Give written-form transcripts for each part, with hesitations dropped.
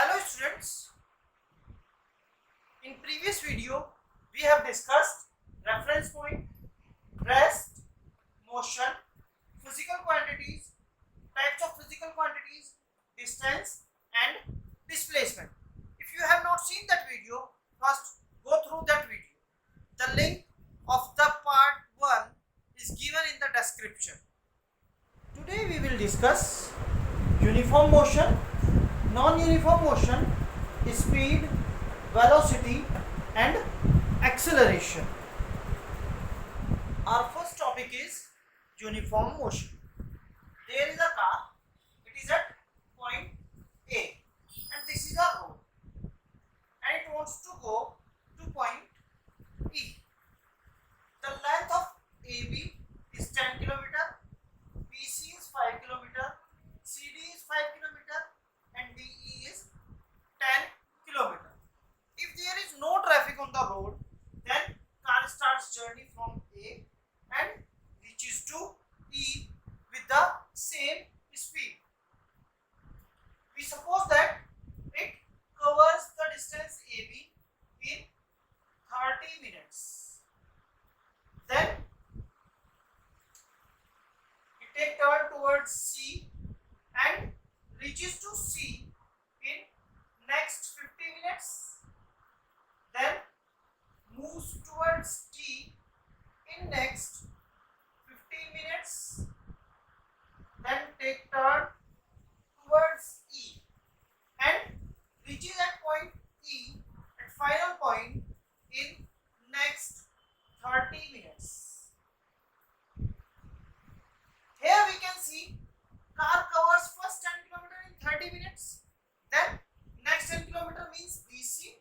Hello students, in previous video we have discussed reference point, rest, motion, physical quantities, types of physical quantities, distance and displacement. If you have not seen that video, first go through that video. The link of the part 1 is given in the description. Today we will discuss uniform motion, non-uniform motion, speed, velocity and acceleration. Our first topic is uniform motion. There is a car, it is at point A and this is a road and it wants to go to point E. The length of AB is 10 km, BC is 5 km, CD is 5 km and DE is 10 km. If there is no traffic on the road, then car starts journey from A and reaches to E with the same speed. We suppose that it covers the distance AB in 30 minutes. Then it takes turn towards C and reaches to C in next 50 minutes. Then moves towards D in next 15 minutes. Then take turn towards E and reaches at point E at final point in next 30 minutes. Here we can see car covers first 10 km in 30 minutes. Then next 10 km means BC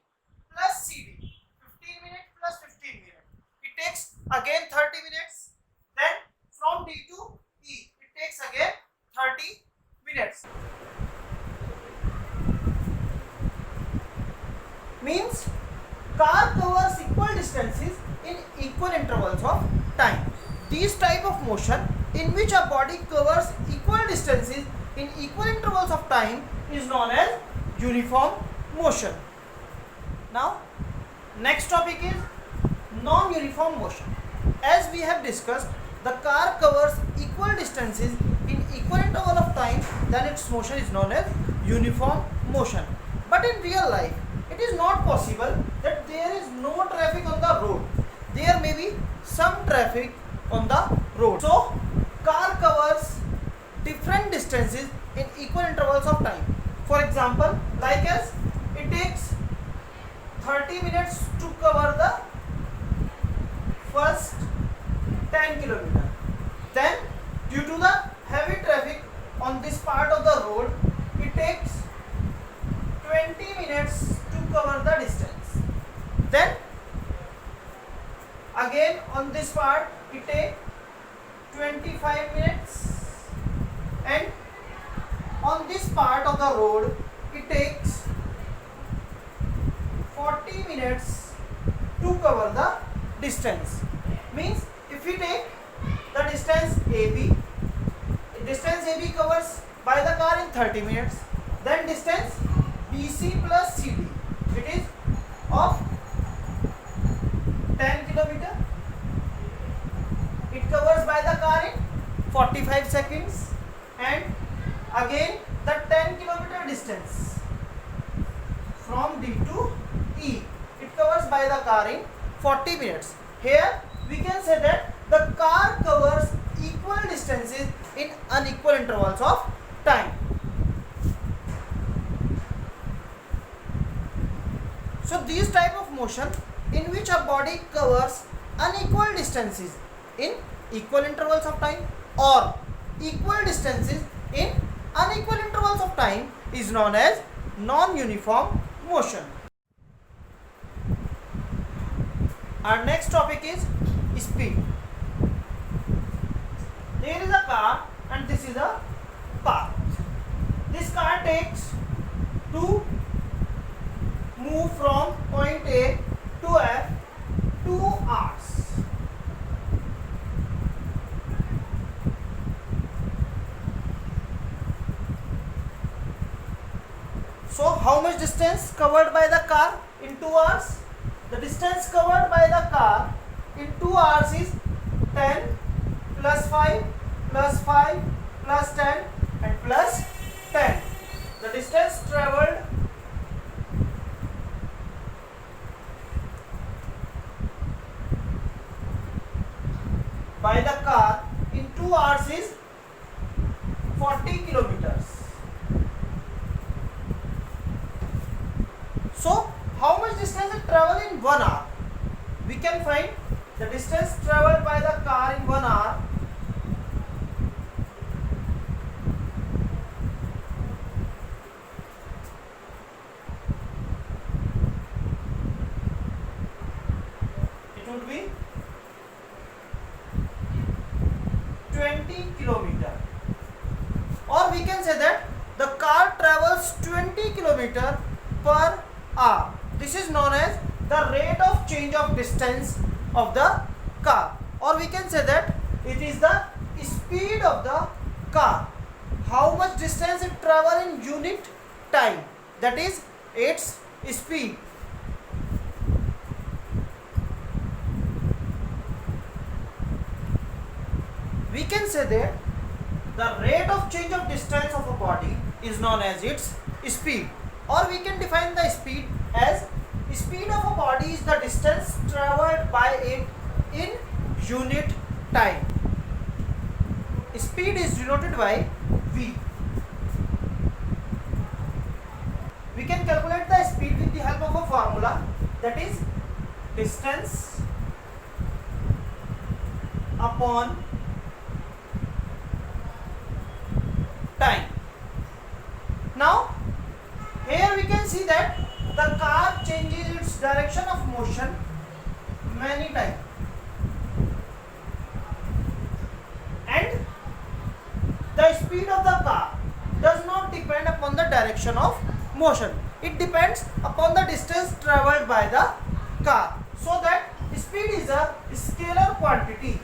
plus CD. 15 minutes plus 15 minutes. It takes again 30 minutes. Then from D to E, it takes again 30 minutes. Means car covers equal distances in equal intervals of time. This type of motion in which a body covers equal distances in equal intervals of time is known as uniform motion. Now, next topic is non-uniform motion. As we have discussed, the car covers equal distances in equal interval of time, then its motion is known as uniform motion. But in real life, it is not possible that there is no traffic on the road. There may be some traffic on the road. So, car covers different distances in equal intervals of time. For example, like as it takes 30 minutes to cover the first 10 km. Then due to the heavy traffic on this part of the road, it takes 20 minutes to cover the distance. Then again on this part it takes 25 minutes and on this part of the road it takes 40 minutes to cover the distance. Means if we take the distance AB covers by the car in 30 minutes, then distance BC plus CD, it is of 10 km. It covers by the car in 45 seconds and again the 10 km distance from D to E, it covers by the car in 40 minutes. Here we can say that the car covers equal distances in unequal intervals of time. So these type of motion in which a body covers unequal distances in equal intervals of time or equal distances in unequal intervals of time is known as non-uniform motion. Our next topic is speed. There is a car and this is a path. This car takes to move from point A to F 2 hours. So how much distance covered by the car in 2 hours? The distance covered by the car in 2 hours is 10 plus 5 plus 5 plus 10 and plus 10. The distance travelled by the car in 2 hours is 40 kilometers. So, how much distance it travel in 1 hour? We can find the distance traveled by the car in 1 hour. It would be 20 kilometer. Or we can say that the car travels 20 kilometer per hour. This is known as the rate of change of distance of the car, or we can say that it is the speed of the car. How much distance it travel in unit time, that is its speed. We can say that the rate of change of distance of a body is known as its speed, or we can define the speed as speed of a body is the distance traveled by it in unit time. Speed is denoted by V. We can calculate the speed with the help of a formula, that is distance upon time. Now here we can see that the car changes its direction of motion many times, and the speed of the car does not depend upon the direction of motion. It depends upon the distance traveled by the car. So that speed is a scalar quantity.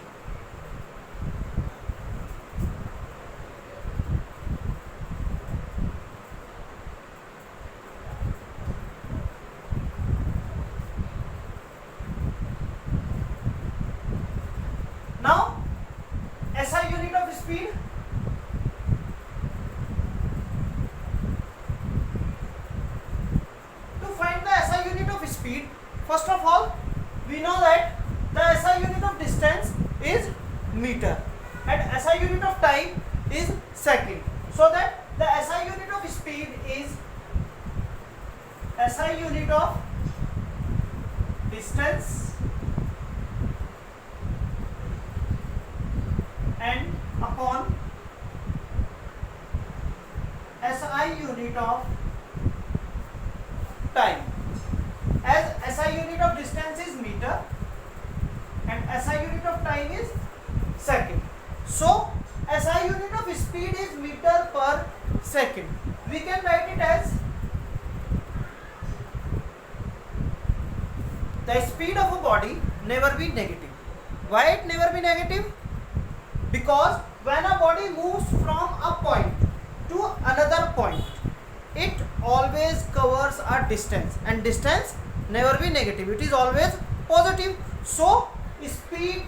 Now, SI unit of speed. To find the SI unit of speed, first of all, we know that the SI unit of distance is meter and SI unit of time is second. So that the SI unit of speed is SI unit of distance and upon SI unit of time. As SI unit of distance is meter and SI unit of time is second. So SI unit of speed is meter per second. We can write it as the speed of a body never be negative. Why it never be negative? Because when a body moves from a point to another point, it always covers a distance, and distance never be negative, it is always positive. So speed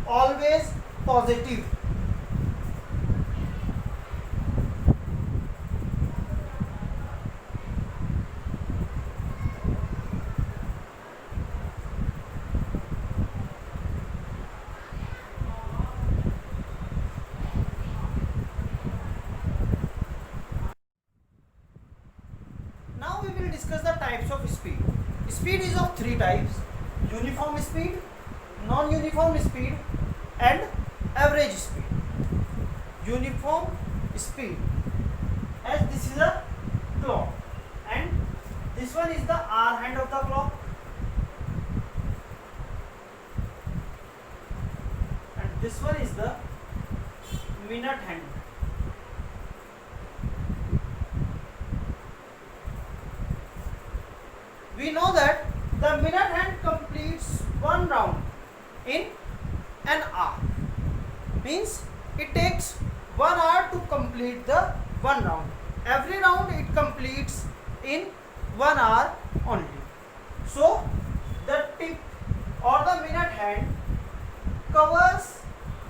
always positive. Now we will discuss the types of speed. Speed is of three types: uniform speed, non-uniform speed and average speed. Uniform speed, as this is a clock and this one is the hour hand of the clock, and this one is the minute hand. We know that the minute hand completes one round in an hour. Means it takes 1 hour to complete the one round. Every round it completes in 1 hour only. So the tip or the minute hand covers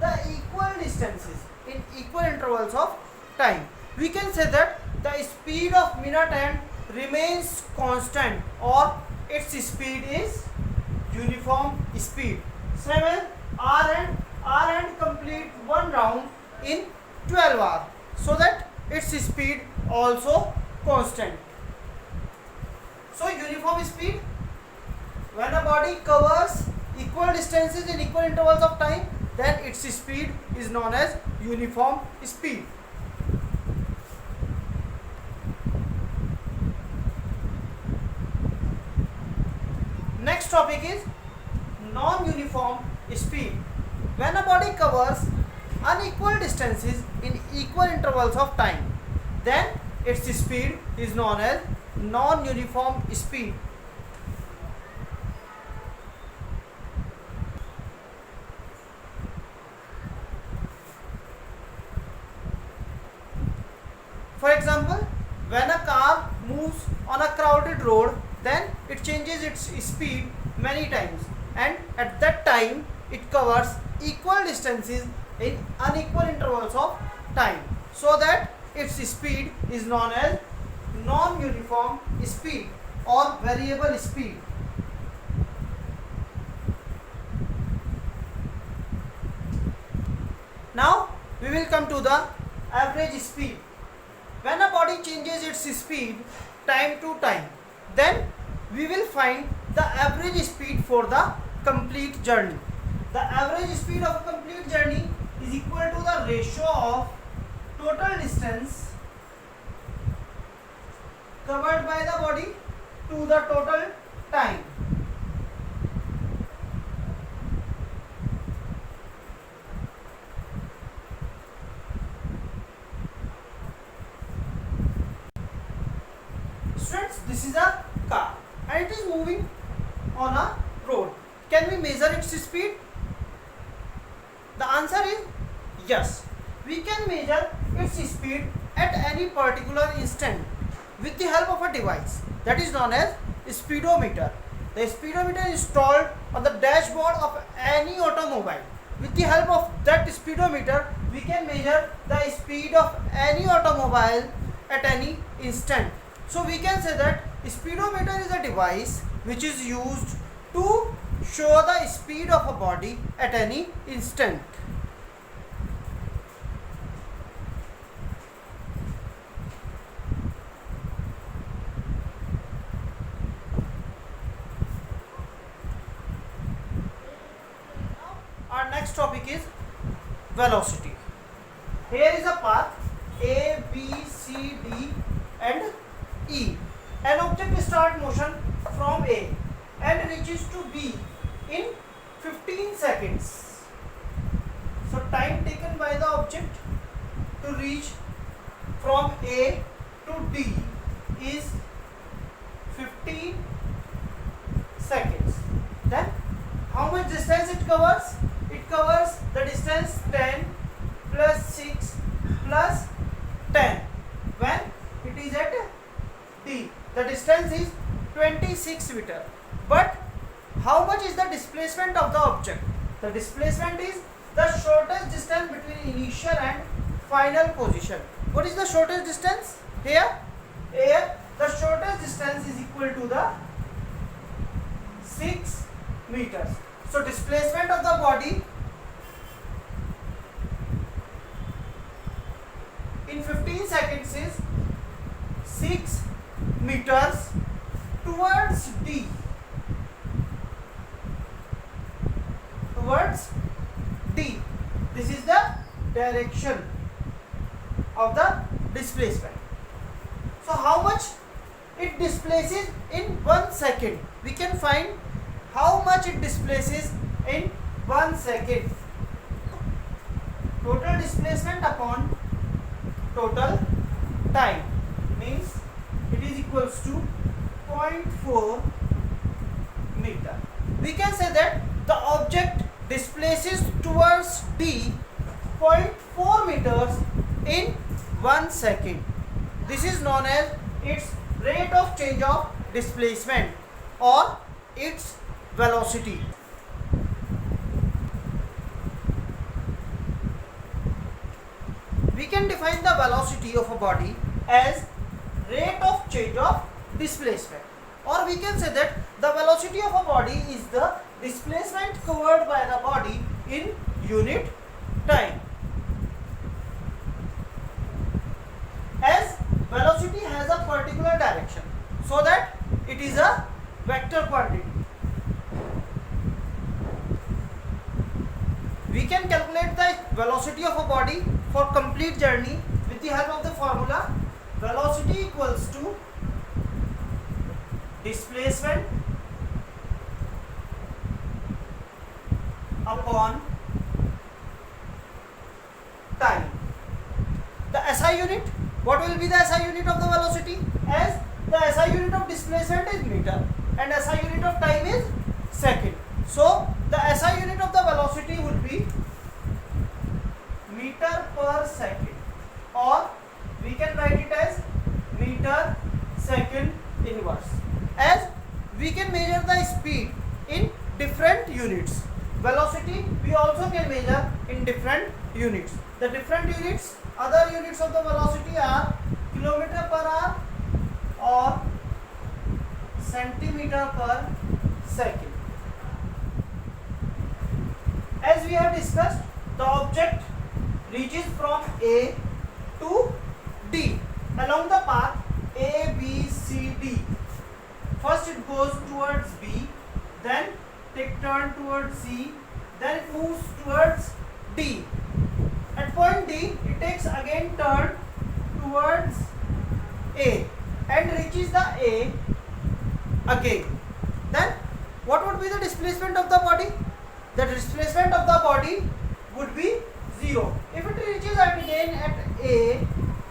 the equal distances in equal intervals of time. We can say that the speed of minute hand remains constant, or its speed is uniform speed. 7 R and complete one round in 12 hours, so that its speed also constant. So uniform speed, when a body covers equal distances in equal intervals of time, then its speed is known as uniform speed. Next topic is non-uniform speed. When a body covers unequal distances in equal intervals of time, then its speed is known as non-uniform speed. For example, when a car moves on a crowded road, then it changes its speed many times, and at that time it covers equal distances in unequal intervals of time, so that its speed is known as non-uniform speed or variable speed. Now we will come to the average speed. When a body changes its speed time to time, then we will find the average speed for the complete journey. The average speed of a complete journey is equal to the ratio of total distance covered by the body to the total time. Students, this is a car and it is moving on a road. Can we measure its speed? The answer is yes. We can measure its speed at any particular instant with the help of a device that is known as speedometer. The speedometer is installed on the dashboard of any automobile. With the help of that speedometer, we can measure the speed of any automobile at any instant. So we can say that speedometer is a device which is used to show the speed of a body at any instant. Our next topic is velocity. Here is a path A, B, C, D and E. An object starts motion from A and reaches to B in 15 seconds. So time taken by the object to reach from A to D is 15 seconds. Then how much distance it covers? It covers the distance 10 plus 6 plus 10 when it is at D. The distance is 26 meter. But how much is the displacement of the object? The displacement is the shortest distance between initial and final position. What is the shortest distance? Here the shortest distance is equal to the 6 meters. So displacement of the body in 15 seconds is 6 meters towards D. Towards D. This is the direction of the displacement. So how much it displaces in 1 second? We can find how much it displaces in 1 second. Total displacement upon total time means it is equals to 0.4 meter. We can say that the object displaces towards D 0.4 meters in 1 second. This is known as its rate of change of displacement or its velocity. We can define the velocity of a body as rate of change of displacement, or we can say that the velocity of a body is the displacement covered by the body in unit time. As velocity has a particular direction, so that it is a vector quantity. We can calculate the velocity of a body for complete journey with the help of the formula velocity equals to displacement upon time. The SI unit, what will be the SI unit of the velocity? As the SI unit of displacement is meter and SI unit of time is second. So the SI unit of the velocity would be meter per second, or we can write it as meter second inverse. As we can measure the speed in different units, velocity we also can measure in different units. The different units, other units of the velocity are kilometer per hour or centimeter per second. As we have discussed, the object reaches from A to D along the path A, B, C, D. First it goes towards B, then take turn towards C, then it moves towards D. At point D, it takes again turn towards A and reaches the A again. Then what would be the displacement of the body? The displacement of the body would be 0. If it reaches again at A,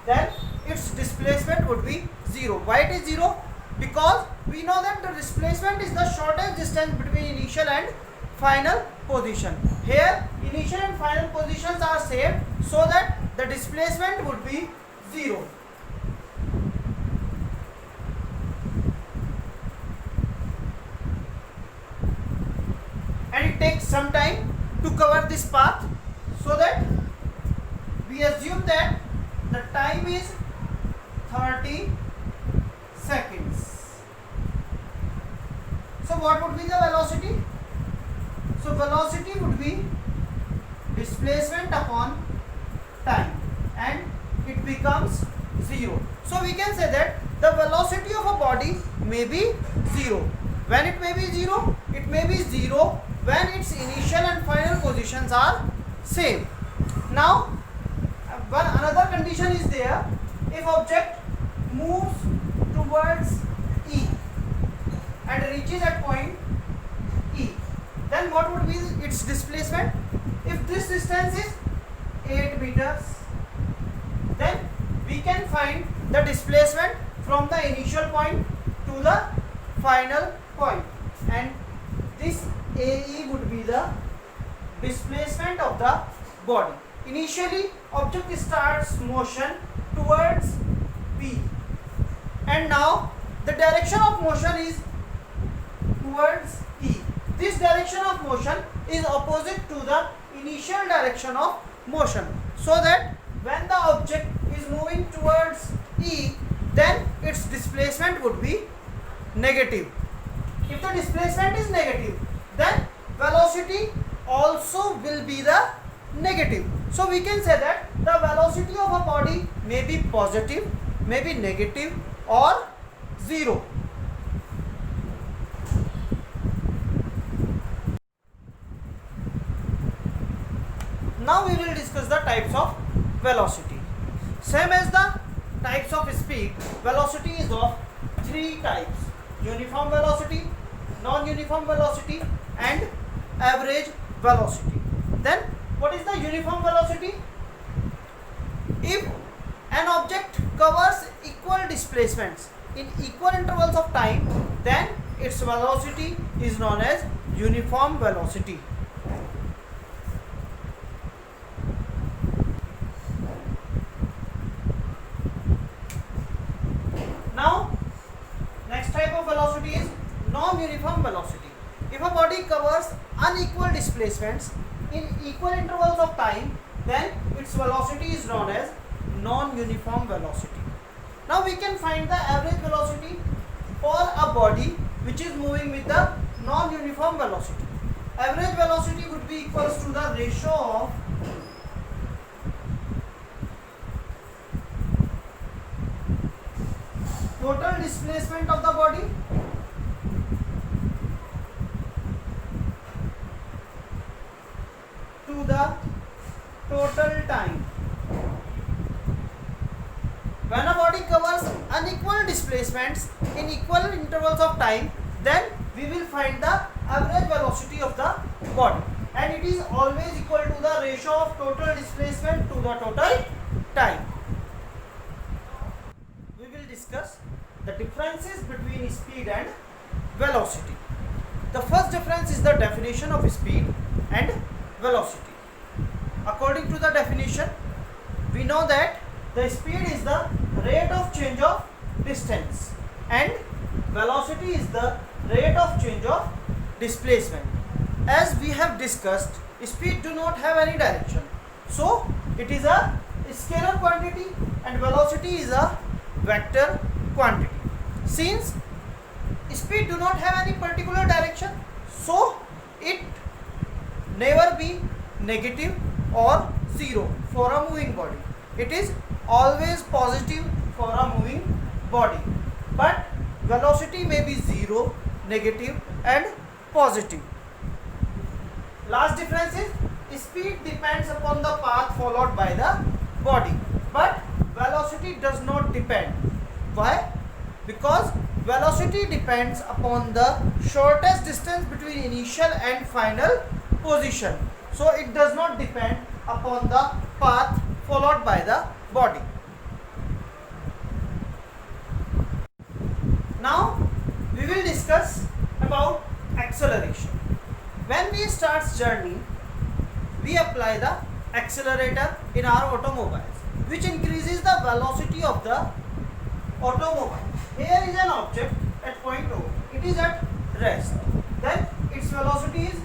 then its displacement would be 0. Why it is 0? Because we know that the displacement is the shortest distance between initial and final position. Here initial and final positions are same, so that the displacement would be 0. And it takes some time to cover this path, so that we assume that the time is 30 seconds. So what would be the velocity? So velocity would be displacement upon time, and it becomes 0. So we can say that the velocity of a body may be 0. When it may be 0? It may be 0 when its initial and final positions are same. Now another condition is there. If object moves towards E and reaches at point E, then what would be its displacement? If this distance is 8 meters, then we can find the displacement from the initial point to the final point, and this AE would be the displacement of the body. Initially, object starts motion towards P, and now the direction of motion is towards E. This direction of motion is opposite to the initial direction of motion, so that when the object is moving towards E, then its displacement would be negative. If the displacement is negative, then velocity also will be the negative. So we can say that the velocity of a body may be positive, may be negative, or 0. Now we will discuss the types of velocity. Same as the types of speed, velocity is of 3 types: uniform velocity, non-uniform velocity, and average velocity. Then what is the uniform velocity? If an object covers equal displacements in equal intervals of time, then its velocity is known as uniform velocity. Now unequal displacements in equal intervals of time, then its velocity is known as non-uniform velocity. Now we can find the average velocity for a body which is moving with the non-uniform velocity. Average velocity would be equals to the ratio of total displacement of the body to the total time. When a body covers unequal displacements in equal intervals of time, then we will find the average velocity of the body, and it is always equal to the ratio of total displacement to the total time. We will discuss the differences between speed and velocity. The first difference is the definition of speed and velocity. According to the definition, we know that the speed is the rate of change of distance and velocity is the rate of change of displacement. As we have discussed, speed do not have any direction, so it is a scalar quantity and velocity is a vector quantity. Since speed do not have any particular direction, so it never be negative or zero for a moving body. It is always positive for a moving body, but velocity may be zero, negative and positive. Last difference is speed depends upon the path followed by the body, but velocity does not depend. Why? Because velocity depends upon the shortest distance between initial and final position, so it does not depend upon the path followed by the body. Now we will discuss about acceleration. When we start journey, we apply the accelerator in our automobiles, which increases the velocity of the automobile. Here is an object at point O. It is at rest. Then its velocity is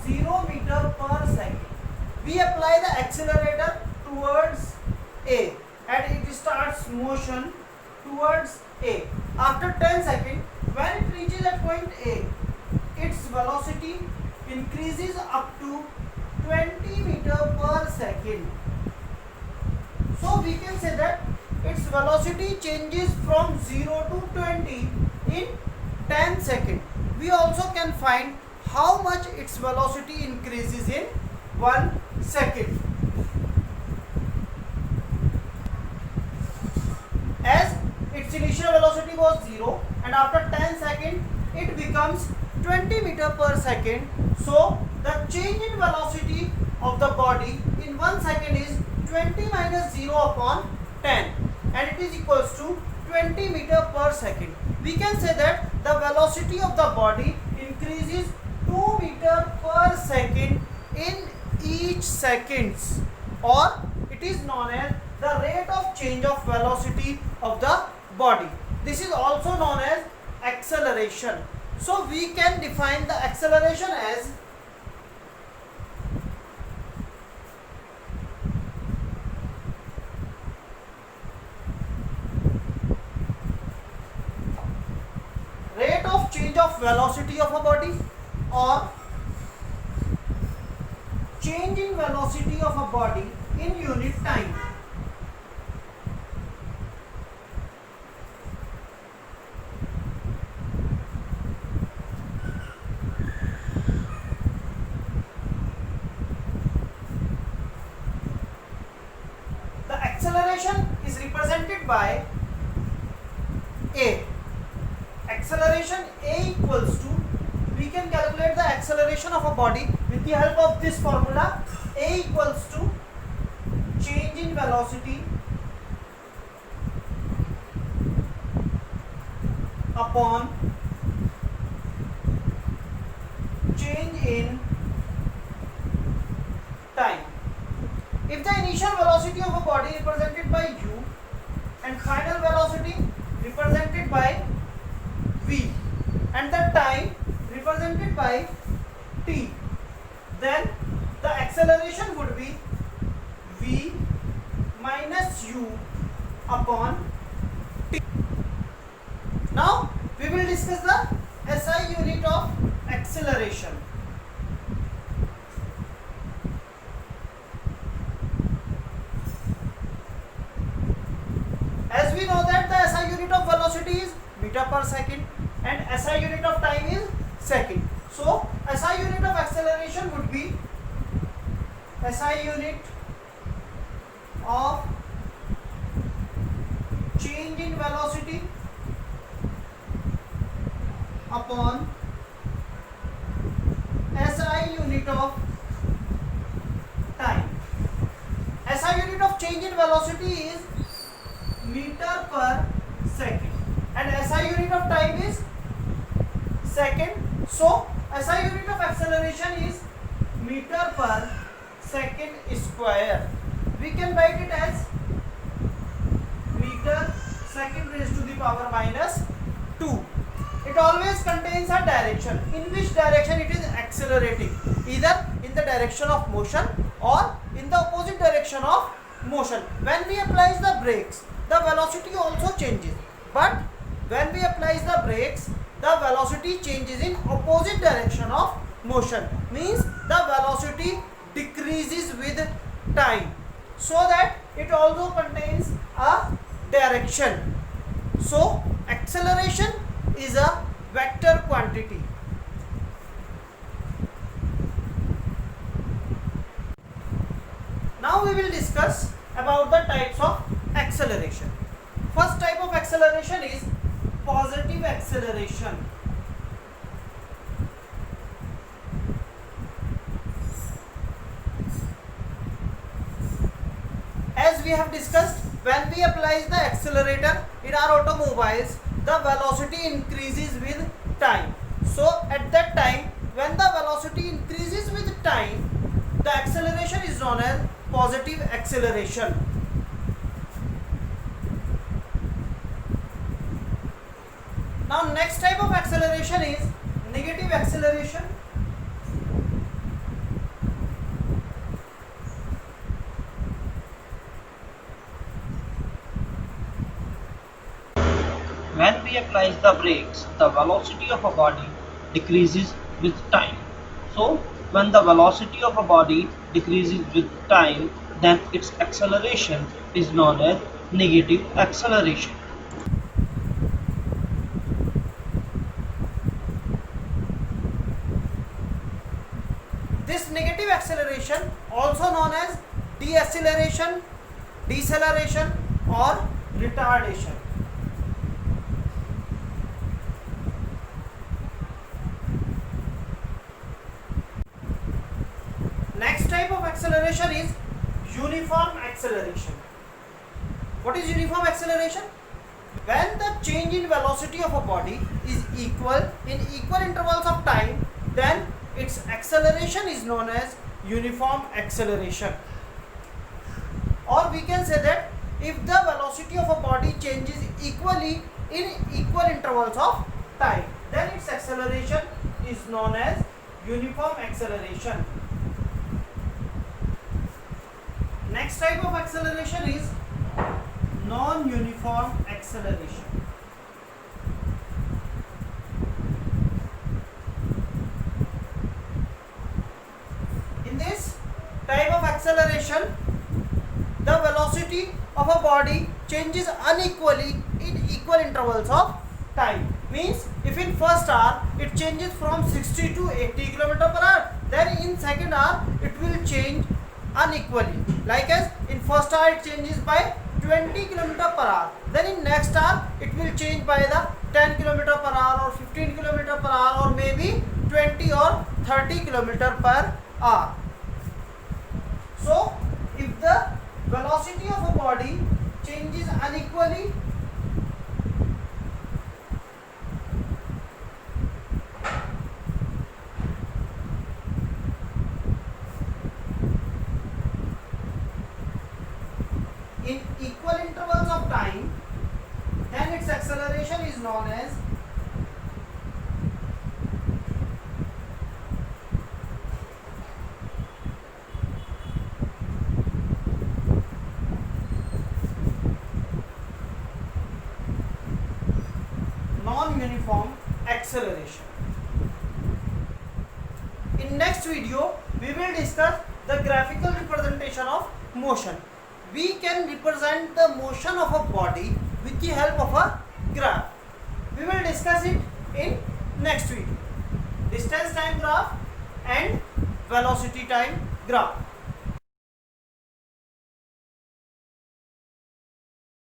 0 meter per second. We apply the accelerator towards A and it starts motion towards A. After 10 seconds, when it reaches at point A, its velocity increases up to 20 meter per second. So we can say that its velocity changes from 0 to 20 in 10 seconds. We also can find how much its velocity increases in 1 second. As its initial velocity was 0 and after 10 seconds it becomes 20 meter per second. So the change in velocity of the body in 1 second is 20 minus 0 upon 10 and it is equals to 20 meter per second. We can say that the velocity of the body increases 2 meter per second in each seconds, or it is known as the rate of change of velocity of the body. This is also known as acceleration. So we can define the acceleration as rate of change of velocity of a body or change in velocity of a body in unit time. The acceleration is represented by A. Acceleration A equals to, we can calculate the acceleration of a body with the help of this formula. A equals to change in velocity upon change in time. If the initial velocity of a body represented by u and final velocity represented by v and the time represented by t, then the acceleration would be v minus u upon t. Now we will discuss the SI unit of acceleration. As we know that the SI unit of velocity is meter per second and SI unit of time is second. So SI unit of acceleration would be SI unit of change in velocity upon SI unit of time. SI unit of change in velocity is meter per second and SI unit of time is second. So SI unit of acceleration is meter per second square. We can write it as meter second raised to the power minus 2. It always contains a direction. In which direction it is accelerating? Either in the direction of motion or in the opposite direction of motion. When we apply the brakes, the velocity also changes. But when we apply the brakes, the velocity changes in opposite direction of motion. Means the velocity decreases with time. So that it also contains a direction. So acceleration is a vector quantity. Now we will discuss about the types of acceleration. First type of acceleration is positive acceleration. As we have discussed, when we apply the accelerator in our automobiles, the velocity increases with time. So at that time, when the velocity increases with time, the acceleration is known as positive acceleration. Now next type of acceleration is negative acceleration. When we apply the brakes, the velocity of a body decreases with time. So, when the velocity of a body decreases with time, then its acceleration is known as negative acceleration. This negative acceleration, also known as deceleration, or retardation. Next type of acceleration is uniform acceleration. What is uniform acceleration? When the change in velocity of a body is equal in equal intervals of time, then its acceleration is known as uniform acceleration. Or we can say that if the velocity of a body changes equally in equal intervals of time, then its acceleration is known as uniform acceleration. Next type of acceleration is non-uniform acceleration. In this type of acceleration, the velocity of a body changes unequally in equal intervals of time. Means if in first hour it changes from 60 to 80 km per hour, then in second hour it will change unequally. Like as in first hour it changes by 20 km per hour, then in next hour it will change by the 10 km per hour or 15 km per hour or maybe 20 or 30 km per hour. So if the velocity of a body changes unequally, in equal intervals of time, then its acceleration is known as non-uniform acceleration. In next video, we will discuss the graphical representation of motion. We can represent the motion of a body with the help of a graph. We will discuss it in next video. Distance time graph and velocity time graph.